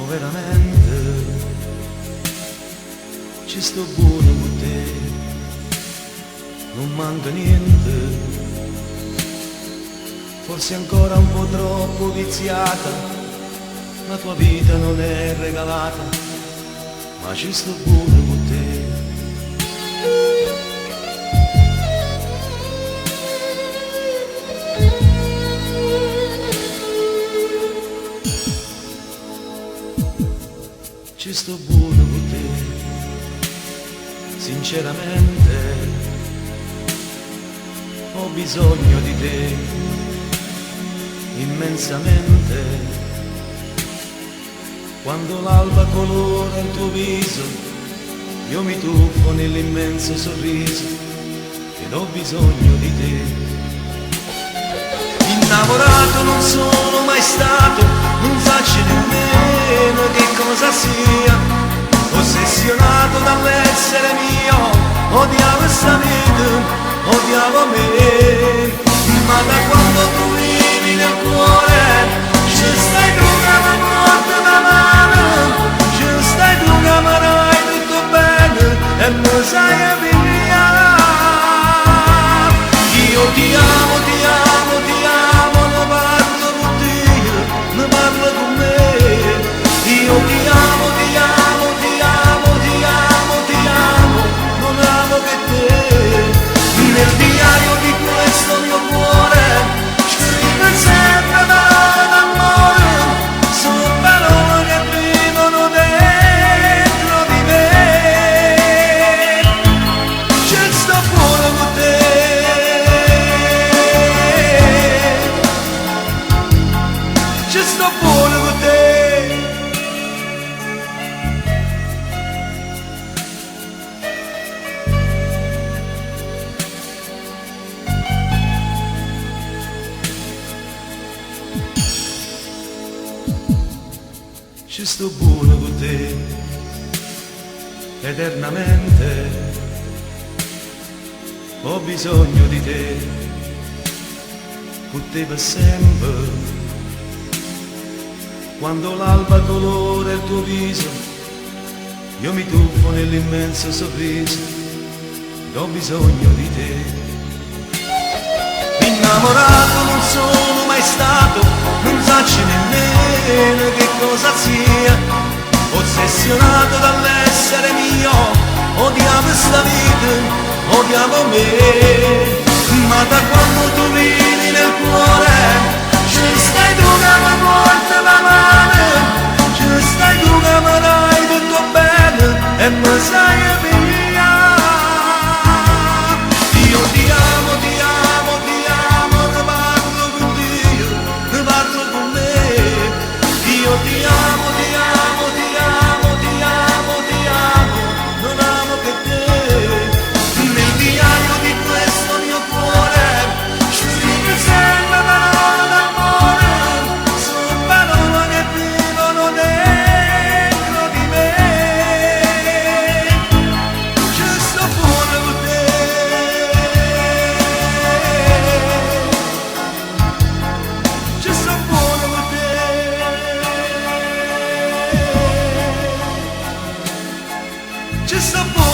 veramente ci sto buono con te, non manca niente, forse ancora un po' troppo viziata, la tua vita non è regalata, ma ci sto buono con te. Ci sto buono con te, sinceramente ho bisogno di te, immensamente. Quando l'alba colora il tuo viso, io mi tuffo nell'immenso sorriso ed ho bisogno di te. Innamorato non sono mai stato, non faccio nemmeno che cosa sia, ossessionato dall'essere mio, odiavo sta vita, odiavo me, ma da quando tu vivi nel cuore, ci stai tu che mi porti la mano, ci stai tu che mi dai tutto bene e mi sai via. Io ti amo, ti amo, ti amo, ne parlo con te, ne parlo con me. Io ti amo, ti amo, ti amo, ti amo, ti amo, non amo che te. Nel diario di questo mio cuore scrive sempre parole d'amore, sono parole che vivono dentro di me. Ci sto buono con te, ci sto buono con te. Ci sto buono con te, eternamente, ho bisogno di te, con te per sempre. Quando l'alba colora il tuo viso, io mi tuffo nell'immenso sorriso, ed ho bisogno di te. Innamorato non sono mai stato, non faccio nemmeno che cosa sia, ossessionato dall'essere mio, odiavo sta vita, odiavo me, ma da quando tu vivi nel cuore, ci stai tu che mi porti la mano, ci stai tu che mi dai tutto bene e mi sai via. Io ti amo, ti amo, ti amo, ne parlo con Dio, ne parlo con me. Io ti amo, ti amo, ti amo, ti amo, ti amo, non amo che te. Nel diario di questo mio cuore scrive sempre parole d'amore, sono parole che vivono dentro di me. Ci sto buono con te, ci sto buono con te, ci sto buono.